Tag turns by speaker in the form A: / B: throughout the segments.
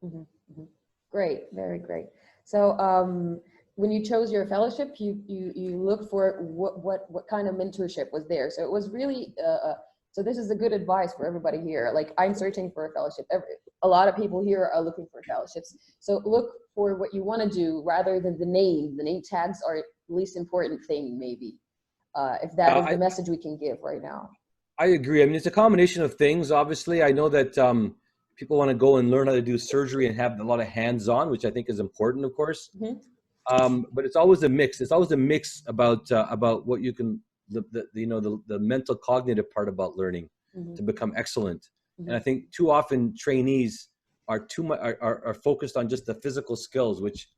A: Mhm, mhm. Great, very great. So, when you chose your fellowship, you looked for what kind of mentorship was there. So it was really so this is a good advice for everybody here. Like I'm searching for a fellowship. A lot of people here are looking for fellowships. So look for what you want to do rather than the name. The name tags are the least important thing, maybe. If that is
B: Yeah,
A: the message we can give right now.
B: I agree. I mean, it's a combination of things. Obviously, I know that people want to go and learn how to do surgery and have a lot of hands-on, which I think is important, of course.
A: Mm-hmm.
B: But it's always a mix. It's always a mix about what you can, the mental cognitive part about learning
A: Mm-hmm.
B: to become excellent. And
A: Mm-hmm.
B: I think too often trainees are too much are focused on just the physical skills, which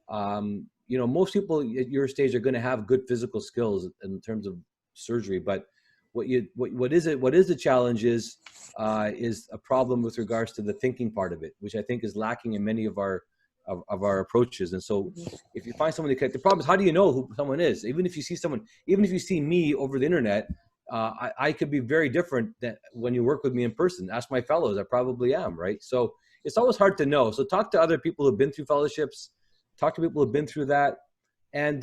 B: most people at your stage are going to have good physical skills in terms of surgery, but what is the challenge is a problem with regards to the thinking part of it, which I think is lacking in many of our approaches. And so
A: Mm-hmm.
B: if you find someone the problem is, how do you know who someone is? Even if you see me over the internet, I could be very different than when you work with me in person. Ask my fellows, I probably am, right? So it's always hard to know. So talk to other people who've been through fellowships, talk to people who've been through that, and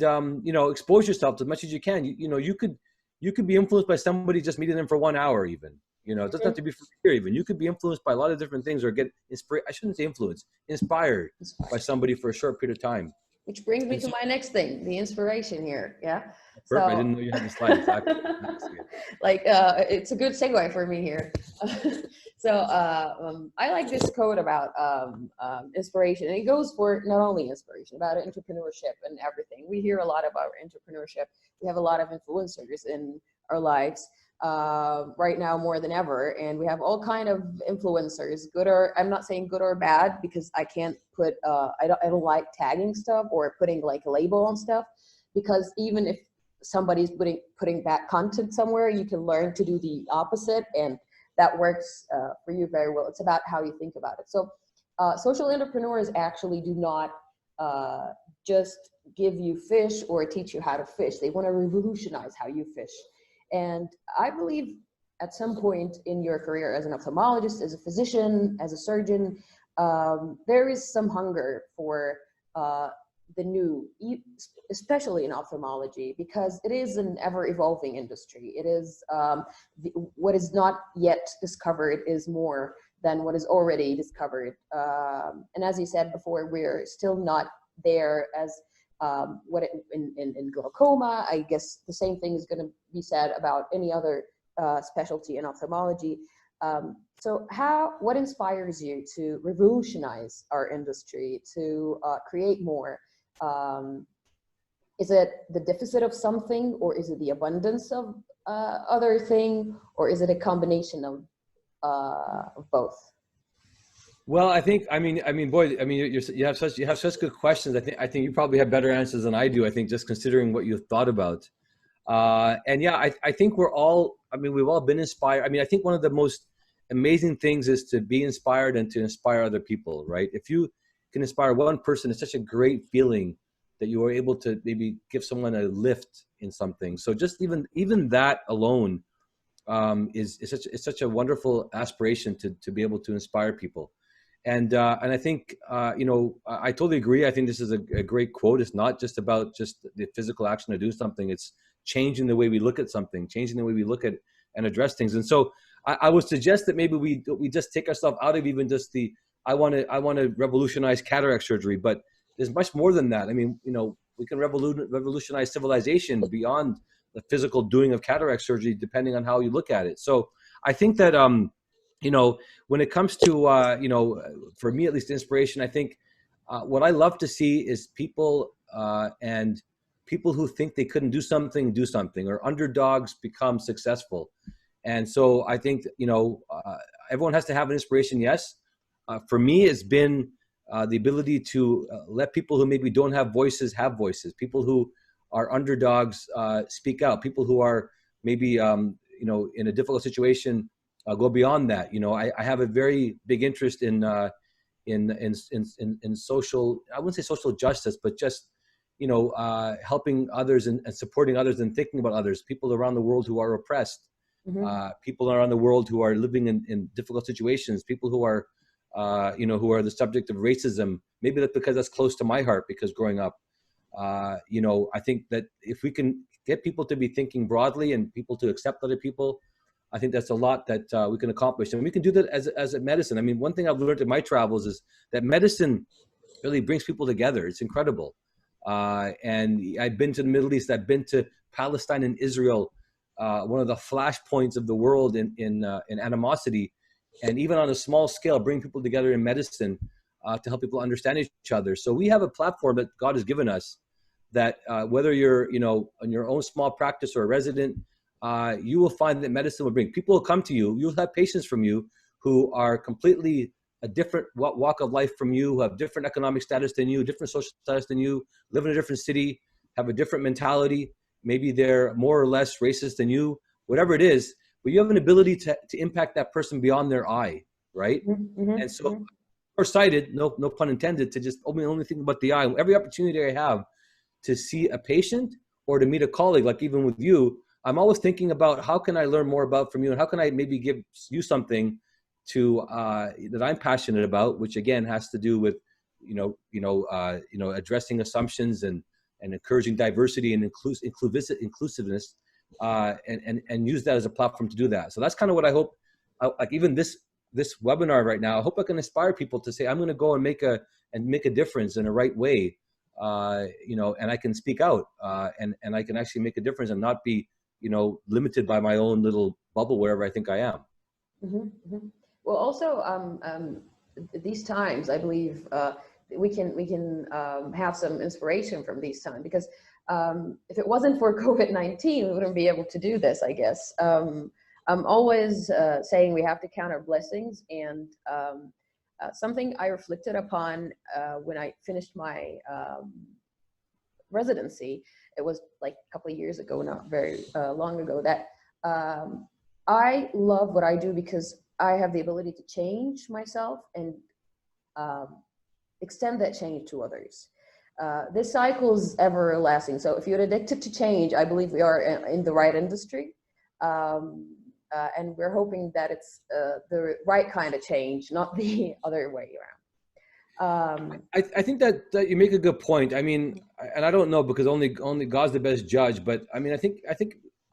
B: expose yourself as much as you can. You could be influenced by somebody just meeting them for 1 hour even. It doesn't have to be for a year even. You could be influenced by a lot of different things or get inspired. I shouldn't say influenced, inspired by somebody for a short period of time.
A: Which brings me
B: And
A: to
B: so,
A: my next thing, the inspiration here. Yeah.
B: perfect. I
A: So,
B: didn't know you had the slide. Exactly.
A: like, it's a good segue for me here. So, I like this quote about inspiration. And it goes for not only inspiration, about entrepreneurship and everything. We hear a lot about entrepreneurship. We have a lot of influencers in our lives right now more than ever, and we have all kind of influencers, good or, I'm not saying good or bad, because I can't put I don't like tagging stuff or putting like a label on stuff, because even if somebody's putting back content somewhere, you can learn to do the opposite, and that works for you very well. It's about how you think about it. So social entrepreneurs actually do not just give you fish or teach you how to fish. They want to revolutionize how you fish. And I believe at some point in your career as an ophthalmologist, as a physician, as a surgeon, there is some hunger for the new, especially in ophthalmology, because it is an ever-evolving industry. It is what is not yet discovered is more than what is already discovered. And as you said before, we're still not there as in glaucoma. I guess the same thing is going to be said about any other specialty in ophthalmology. So what inspires you to revolutionize our industry, to create more? Is it the deficit of something, or is it the abundance of other thing, or is it a combination of both?
B: Well, boy, you have such good questions. I think you probably have better answers than I do. I think just considering what you've thought about, and yeah, I think we've all been inspired. I think one of the most amazing things is to be inspired and to inspire other people, right? If you can inspire one person, it's such a great feeling that you are able to maybe give someone a lift in something. So just even that alone is such a wonderful aspiration to be able to inspire people. And I think I totally agree. I think this is a great quote. It's not just about just the physical action to do something. It's changing the way we look at something, changing the way we look at and address things. And so I would suggest that maybe we just take ourselves out of even just the I want to revolutionize cataract surgery, but there's much more than that. We can revolutionize civilization beyond the physical doing of cataract surgery, depending on how you look at it. So I think that when it comes to for me at least, inspiration, I think what I love to see is people and people who think they couldn't do something, or underdogs become successful. And so I think everyone has to have an inspiration. Yes, for me, it's been the ability to let people who maybe don't have voices have voices. People who are underdogs speak out. People who are maybe in a difficult situation go beyond that. I have a very big interest in social, I wouldn't say social justice, but just helping others and supporting others and thinking about others. People around the world who are oppressed.
A: Mm-hmm.
B: People around the world who are living in difficult situations. People who are who are the subject of racism. Maybe that's because that's close to my heart, because growing up, I think that if we can get people to be thinking broadly and people to accept other people, I think that's a lot that we can accomplish. And we can do that as a medicine. I mean, one thing I've learned in my travels is that medicine really brings people together. It's incredible. And I've been to the Middle East. I've been to Palestine and Israel, one of the flashpoints of the world in animosity. And even on a small scale, bring people together in medicine to help people understand each other. So we have a platform that God has given us that whether you're, on your own small practice or a resident, you will find that medicine will bring. People will come to you. You'll have patients from you who are completely a different walk of life from you, who have different economic status than you, different social status than you, live in a different city, have a different mentality. Maybe they're more or less racist than you, whatever it is, but you have an ability to impact that person beyond their eye, right? Mm-hmm, and so foresighted, no pun intended, to just only think about the eye. Every opportunity I have to see a patient or to meet a colleague, like even with you, I'm always thinking about how can I learn more about from you, and how can I maybe give you something to that I'm passionate about, which again has to do with addressing assumptions and encouraging diversity and inclusiveness, and use that as a platform to do that. So that's kind of what I hope. Like even this webinar right now, I hope I can inspire people to say I'm going to go and make a difference in a right way, and I can speak out, and I can actually make a difference and not be limited by my own little bubble wherever I think I am.
A: Mm-hmm, mm-hmm. Well, also, these times, I believe we can have some inspiration from these times, because if it wasn't for COVID-19, we wouldn't be able to do this, I guess. I'm always saying we have to count our blessings, and something I reflected upon when I finished my residency, it was like a couple of years ago, not very long ago, that I love what I do because I have the ability to change myself and extend that change to others. This cycle is everlasting. So if you're addicted to change, I believe we are in the right industry. And we're hoping that it's the right kind of change, not the other way around.
B: I think that you make a good point. I mean, and I don't know, because only God's the best judge, but I mean,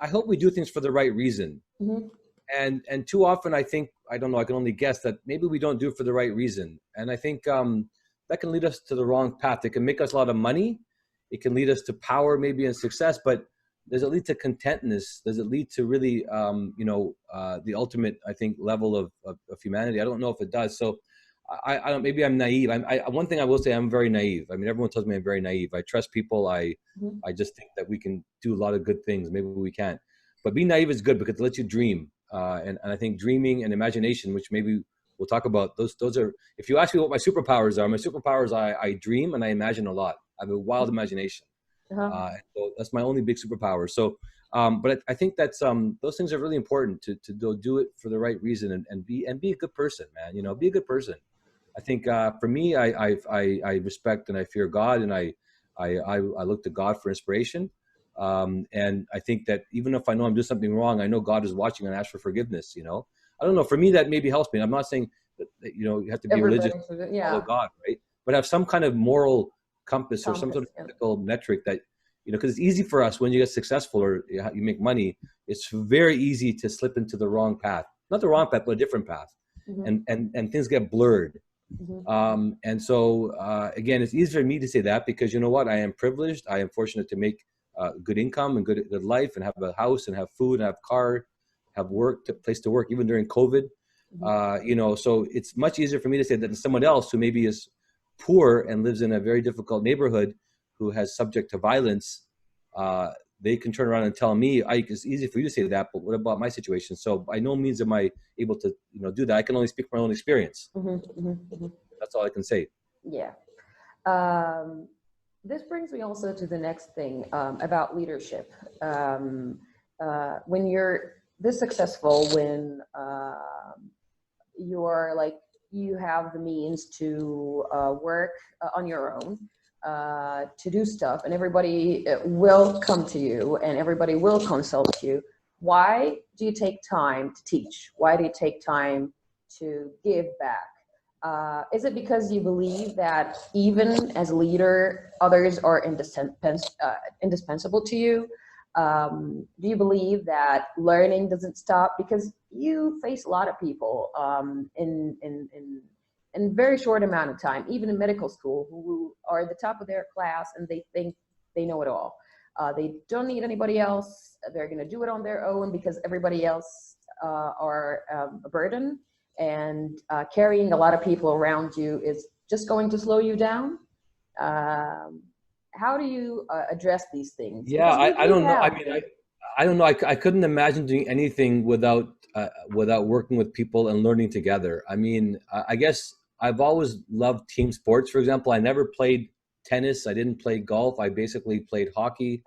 B: I hope we do things for the right reason. Mm-hmm. And too often, I think, I don't know, I can only guess that maybe we don't do it for the right reason. And I think that can lead us to the wrong path. It can make us a lot of money. It can lead us to power, maybe, and success, but does it lead to contentness? Does it lead to really, the ultimate, I think, level of humanity? I don't know if it does. So I don't, maybe I'm naive. One thing I will say, I'm very naive. I mean, everyone tells me I'm very naive. I trust people. I just think that we can do a lot of good things. Maybe we can't. But being naive is good because it lets you dream. And I think dreaming and imagination, which maybe we'll talk about, those are, if you ask me what my superpowers are, I dream and I imagine a lot. I have a wild imagination. So that's my only big superpower. So, but I think that's, those things are really important to do it for the right reason and be a good person, man, be a good person. I think, for me, I respect and I fear God, and I look to God for inspiration. And I think that even if I know I'm doing something wrong, I know God is watching and ask for forgiveness. I don't know, for me, that maybe helps me. I'm not saying that, you have to be religious to follow God, right? But have some kind of moral compass or some sort of ethical metric that, because it's easy for us when you get successful or you make money, it's very easy to slip into the wrong path, not the wrong path, but a different path. And things get blurred. And so, again, it's easy for me to say that because you know what? I am privileged. I am fortunate to make good income and good life and have a house and have food and have car, have work, place to work, even during COVID. So it's much easier for me to say that than someone else who maybe is poor and lives in a very difficult neighborhood, who has subject to violence. They can turn around and tell me, Ike, it's easy for you to say that, but what about my situation? So by no means am I able to, do that. I can only speak from my own experience. That's all I can say.
A: Yeah. This brings me also to the next thing about leadership. When you're this successful, when you're like, you have the means to work on your own, to do stuff, and everybody will come to you and everybody will consult you. Why do you take time to teach? Why do you take time to give back? Is it because you believe that even as a leader, others are indispensable to you? Do you believe that learning doesn't stop because you face a lot of people in very short amount of time, even in medical school, who are at the top of their class and they think they know it all. They don't need anybody else. They're going to do it on their own because everybody else are a burden. And carrying a lot of people around you is just going to slow you down. How do you address these things?
B: Yeah, I don't know. I mean, I don't know. I couldn't imagine doing anything without working with people and learning together. I mean, I guess I've always loved team sports. For example, I never played tennis. I didn't play golf. I basically played hockey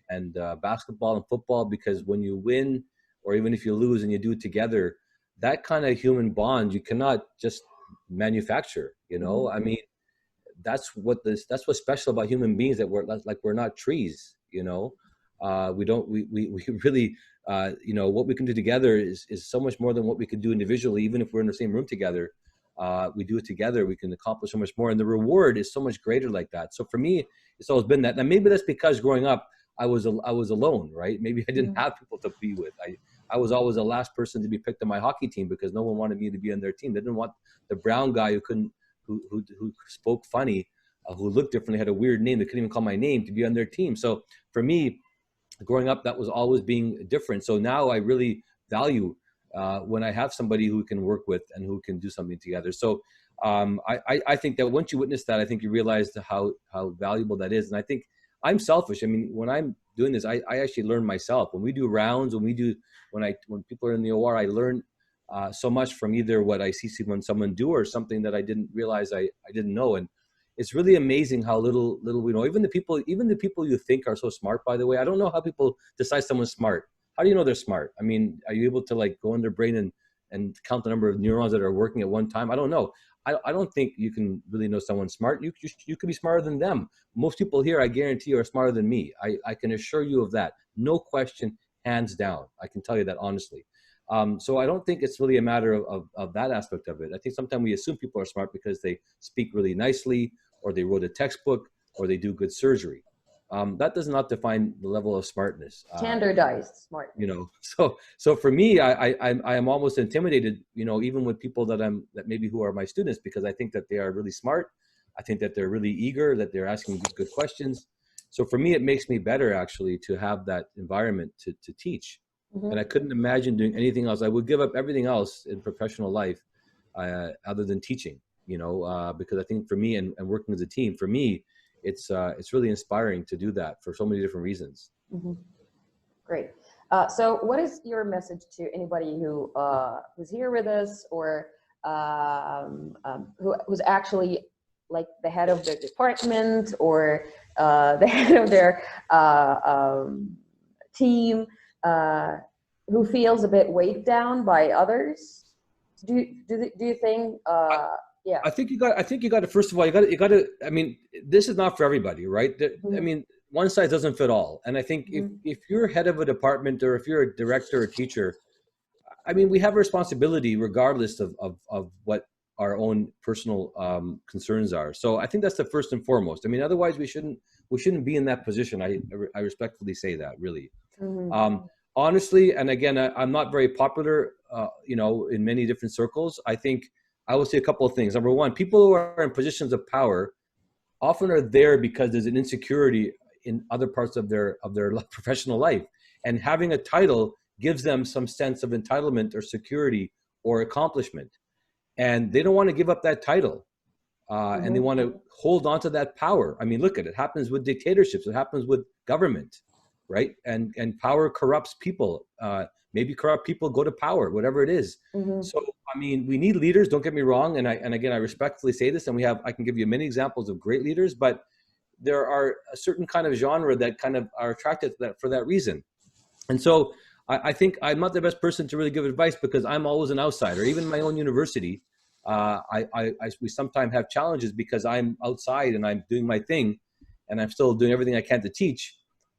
B: and basketball and football, because when you win, or even if you lose and you do it together, that kind of human bond you cannot just manufacture. You know, I mean, that's what's special about human beings, that we're not trees. You know, we really, you know, what we can do together is so much more than what we can do individually. Even if we're in the same room together, we do it together, we can accomplish so much more, and the reward is so much greater like that. So for me, it's always been that. Now maybe that's because growing up I was alone, right? Maybe I didn't have people to be with. I was always the last person to be picked on my hockey team because no one wanted me to be on their team. They didn't want the brown guy who spoke funny, who looked differently, had a weird name, they couldn't even call my name, to be on their team. So for me, growing up, that was always being different. So now I really value when I have somebody who can work with and who can do something together. So I think that once you witness that, I think you realize how valuable that is. And I think I'm selfish. I mean, when I'm doing this, I actually learn myself. When we do rounds, when people are in the OR, I learn so much from either what I see someone do or something that I didn't realize I didn't know. And it's really amazing how little we know. Even the people you think are so smart, by the way, I don't know how people decide someone's smart. How do you know they're smart? I mean, are you able to like go in their brain and count the number of neurons that are working at one time? I don't know. I don't think you can really know someone's smart. You could be smarter than them. Most people here, I guarantee you, are smarter than me. I can assure you of that. No question, hands down. I can tell you that honestly. So I don't think it's really a matter of that aspect of it. I think sometimes we assume people are smart because they speak really nicely, or they wrote a textbook, or they do good surgery. That does not define the level of smartness.
A: Standardized smart.
B: You know, so for me, I am almost intimidated, you know, even with people that maybe who are my students, because I think that they are really smart. I think that they're really eager, that they're asking good questions. So for me, it makes me better actually to have that environment to teach. And I couldn't imagine doing anything else. I would give up everything else in professional life other than teaching, you know, because I think for me and working as a team, for me, it's really inspiring to do that for so many different reasons.
A: Great. So what is your message to anybody who's here with us, or who's actually like the head of their department, or the head of their team, who feels a bit weighed down by others? Do you think? Yeah.
B: I think you got to, first of all, you got to, I mean, this is not for everybody, right? I mean, one size doesn't fit all. And I think if you're head of a department, or if you're a director or teacher, I mean, we have a responsibility regardless of what our own personal concerns are. So I think that's the first and foremost. I mean, otherwise we shouldn't be in that position. I respectfully say that, really. Honestly, and again, I'm not very popular, you know, in many different circles. I think I will say a couple of things. Number one, people who are in positions of power often are there because there's an insecurity in other parts of their professional life. And having a title gives them some sense of entitlement or security or accomplishment. And they don't want to give up that title. And they want to hold on to that power. I mean, look at it. It happens with dictatorships. It happens with government, right? And power corrupts people. Maybe corrupt people go to power, whatever it is. So, I mean, we need leaders, don't get me wrong. And again, I respectfully say this, and I can give you many examples of great leaders, but there are a certain kind of genre that kind of are attracted to that for that reason. And so I think I'm not the best person to really give advice, because I'm always an outsider. Even in my own university, we sometimes have challenges because I'm outside and I'm doing my thing and I'm still doing everything I can to teach.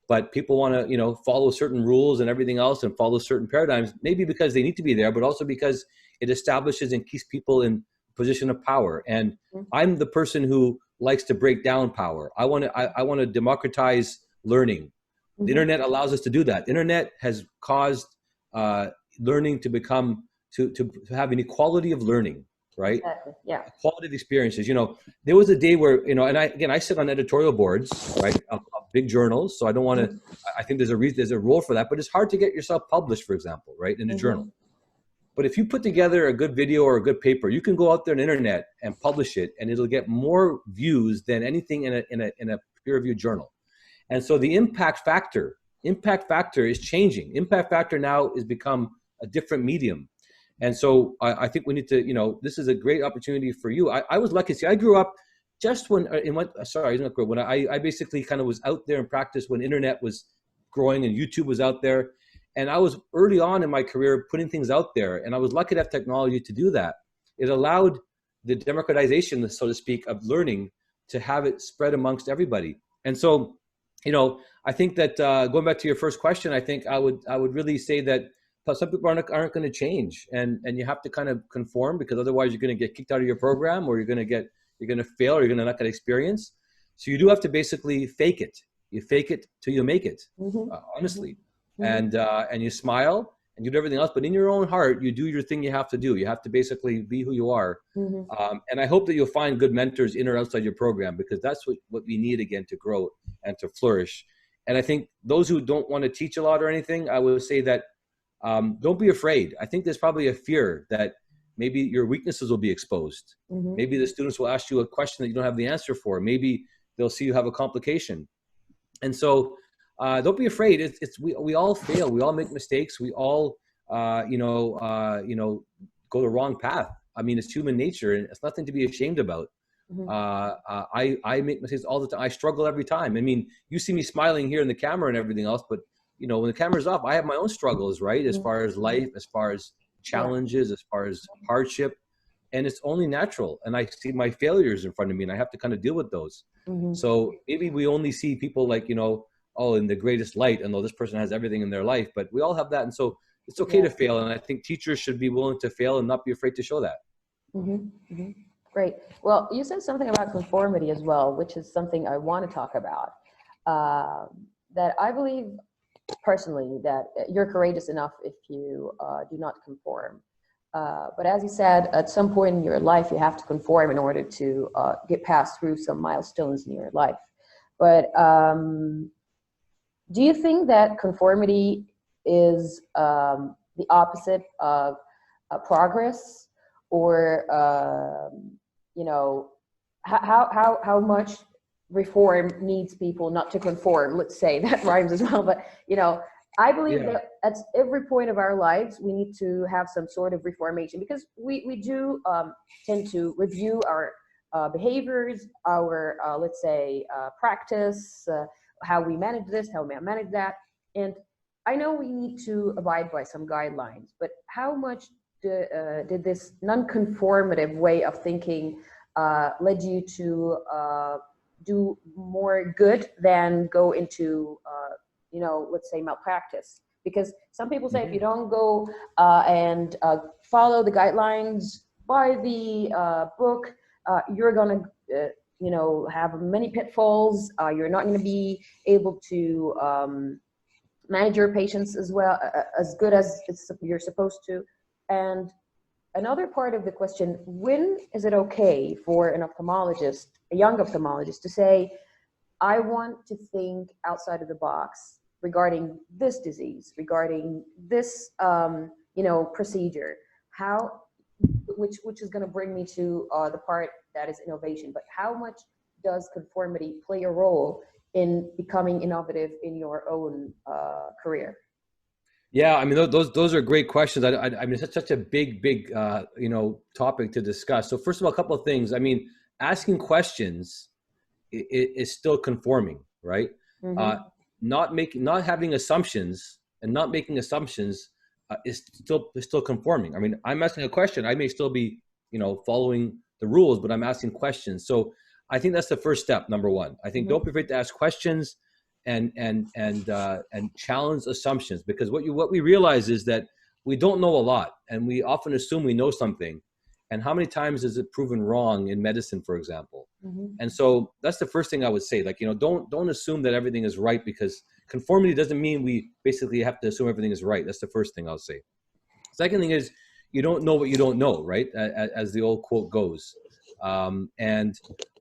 B: But people want to, you know, follow certain rules and everything else and follow certain paradigms, maybe because they need to be there, but also because it establishes and keeps people in position of power. And I'm the person who likes to break down power. I want to democratize learning. The internet allows us to do that. The internet has caused learning to become, to have an equality of learning, right?
A: Exactly. Yeah.
B: Quality of experiences. You know, there was a day where, you know, and I sit on editorial boards, right, of big journals. So I don't want to, I think there's a role for that, but it's hard to get yourself published, for example, right, in a journal. But if you put together a good video or a good paper, you can go out there on the internet and publish it, and it'll get more views than anything in a peer-reviewed journal. And so the impact factor is changing. Impact factor now has become a different medium. And so I think we need to, you know, this is a great opportunity for you. I was lucky. See, I grew up just when, when I basically kind of was out there in practice when internet was growing and YouTube was out there. And I was early on in my career putting things out there. And I was lucky to have technology to do that. It allowed the democratization, so to speak, of learning to have it spread amongst everybody. And so, you know, I think that going back to your first question, I think I would really say that some people aren't going to change, and you have to kind of conform, because otherwise you're going to get kicked out of your program, or you're going to fail, or you're going to not get experience. So you do have to basically fake it. You fake it till you make it, honestly. And you smile and you do everything else, but in your own heart, you do your thing you have to do. You have to basically be who you are. And I hope that you'll find good mentors in or outside your program, because that's what we need, again, to grow and to flourish. And I think those who don't want to teach a lot or anything, I would say that don't be afraid. I think there's probably a fear that maybe your weaknesses will be exposed. Maybe the students will ask you a question that you don't have the answer for. Maybe they'll see you have a complication. And so don't be afraid. We all fail. We all make mistakes. We all, go the wrong path. I mean, it's human nature, and it's nothing to be ashamed about. I make mistakes all the time. I struggle every time. I mean, you see me smiling here in the camera and everything else, but you know, when the camera's off, I have my own struggles, right? As far as life, as far as challenges, as far as hardship, and it's only natural. And I see my failures in front of me, and I have to kind of deal with those. So maybe we only see people like, you know, oh, in the greatest light, and though this person has everything in their life, but we all have that. And so it's okay to fail. And I think teachers should be willing to fail and not be afraid to show that.
A: Great. Well, you said something about conformity as well, which is something I want to talk about. That I believe personally that you're courageous enough if you do not conform. But as you said, at some point in your life, you have to conform in order to get past through some milestones in your life. But do you think that conformity is the opposite of progress, or you know, how much reform needs people not to conform? Let's say that rhymes as well, but you know, I believe that at every point of our lives, we need to have some sort of reformation, because we do tend to review our behaviors, our let's say practice, how we manage this, how we manage that. And I know we need to abide by some guidelines, but how much did this non-conformative way of thinking led you to do more good than go into you know, let's say malpractice? Because some people say if you don't go and follow the guidelines by the book, you're gonna you know, have many pitfalls. You're not gonna be able to manage your patients as well, as good as you're supposed to. And another part of the question, when is it okay for an ophthalmologist, a young ophthalmologist, to say, I want to think outside of the box regarding this disease, regarding this, you know, procedure, which is going to bring me to the part that is innovation. But how much does conformity play a role in becoming innovative in your own career?
B: Yeah, I mean, those are great questions. I mean, it's such a big, you know, topic to discuss. So first of all, a couple of things. I mean, asking questions is still conforming, right? Not having assumptions and not making assumptions is still conforming. I mean, I'm asking a question. I may still be, you know, following the rules, but I'm asking questions. So I think that's the first step, number one. I think don't be afraid to ask questions and challenge assumptions, because what we realize is that we don't know a lot, and we often assume we know something. and how many times is it proven wrong in medicine, for example?
A: Mm-hmm.
B: And so that's the first thing I would say. Like, don't assume that everything is right, because conformity doesn't mean we basically have to assume everything is right. That's the first thing I'll say. Second thing is, you don't know what you don't know, right? As the old quote goes. And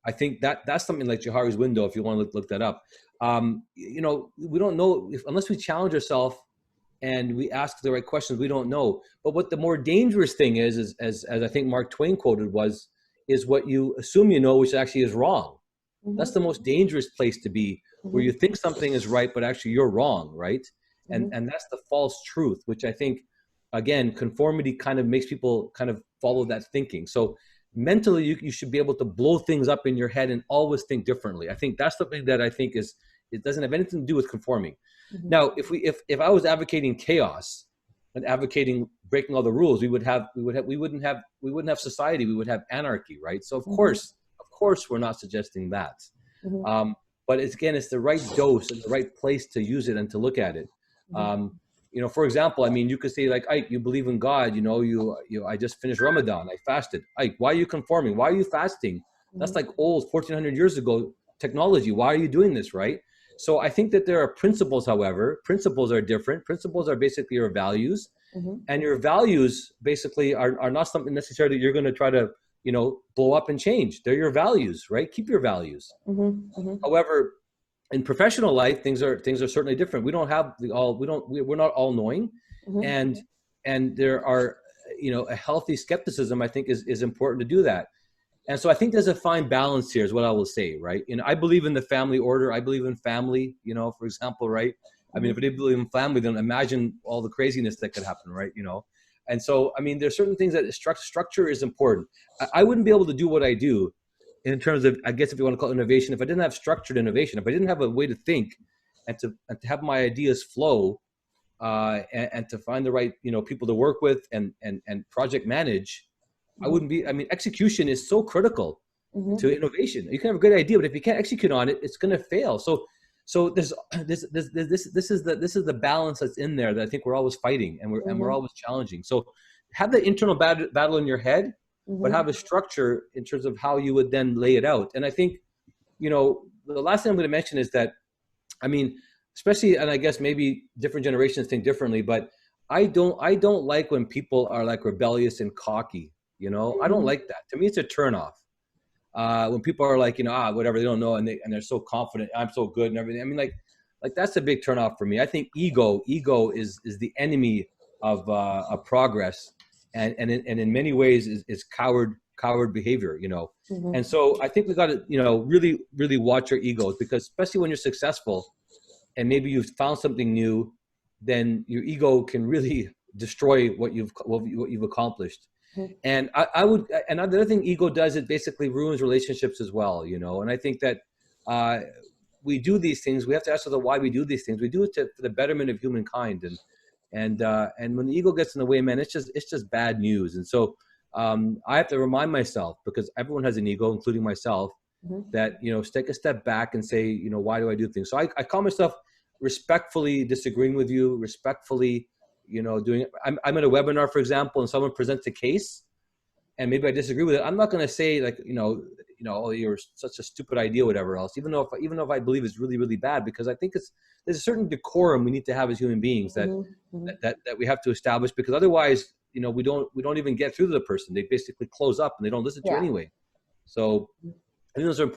B: I think that's something like Johari's window, if you want to look that up. We don't know unless we challenge ourselves and we ask the right questions, we don't know. But what the more dangerous thing is as I think Mark Twain quoted is what you assume you know, which actually is wrong.
A: Mm-hmm.
B: That's the most dangerous place to be, where you think something is right, but actually you're wrong, right? And that's the false truth, which I think, again, conformity kind of makes people kind of follow that thinking. So mentally, you should be able to blow things up in your head and always think differently. I think that's something that I think it doesn't have anything to do with conforming. Mm-hmm. Now, if I was advocating chaos and advocating breaking all the rules, we wouldn't have society. We would have anarchy, right? So of course we're not suggesting that. Mm-hmm. But it's the right dose and the right place to use it and to look at it. Mm-hmm. For example, I mean, you could say like, Ike, you believe in God, I just finished Ramadan, I fasted. Ike, why are you conforming? Why are you fasting? That's like old 1400 years ago technology. Why are you doing this, right? So I think that there are principles, however. Principles are different. Principles are basically your values. Mm-hmm. And your values basically are not something necessarily that you're going to try to, blow up and change. They're your values, right? Keep your values. Mm-hmm. Mm-hmm. However, in professional life, things are certainly different. We're not all knowing. Mm-hmm. And there are, a healthy skepticism, I think is important to do that. And so I think there's a fine balance here is what I will say, right? I believe in the family order. I believe in family, for example, right? I mean, if I didn't believe in family, then imagine all the craziness that could happen, right? And so, I mean, there's certain things that structure is important. I wouldn't be able to do what I do in terms of, I guess if you want to call it innovation, if I didn't have structured innovation, if I didn't have a way to think and to have my ideas flow and to find the right, people to work with and project manage, I wouldn't be, execution is so critical to innovation. You can have a great idea, but if you can't execute on it, it's going to fail. So this is the balance that's in there that I think we're always fighting and we're always challenging. So have the internal battle in your head, but have a structure in terms of how you would then lay it out. And I think, the last thing I'm going to mention is that, especially, and I guess maybe different generations think differently, but I don't like when people are like rebellious and cocky. I don't like that. To me, it's a turnoff. When people are like, whatever, they don't know, and they're so confident, I'm so good and everything. Like that's a big turnoff for me. I think ego is the enemy of progress, and in many ways is coward behavior. Mm-hmm. And so I think we got to really really watch our egos, because especially when you're successful, and maybe you've found something new, then your ego can really destroy what you've accomplished. And and the other thing ego does, it basically ruins relationships as well, and I think that we do these things. We have to ask ourselves why we do these things. We do it for the betterment of humankind, and when the ego gets in the way, man, it's just bad news. And so I have to remind myself, because everyone has an ego, including myself, that take a step back and say, why do I do things? So I call myself respectfully disagreeing with you, respectfully doing it. I'm at a webinar, for example, and someone presents a case and maybe I disagree with it. I'm not going to say like, oh, you're such a stupid idea, whatever else, even though if I believe it's really, really bad, because I think there's a certain decorum we need to have as human beings that we have to establish, because otherwise, we don't even get through to the person. They basically close up and they don't listen to you anyway. So I think those are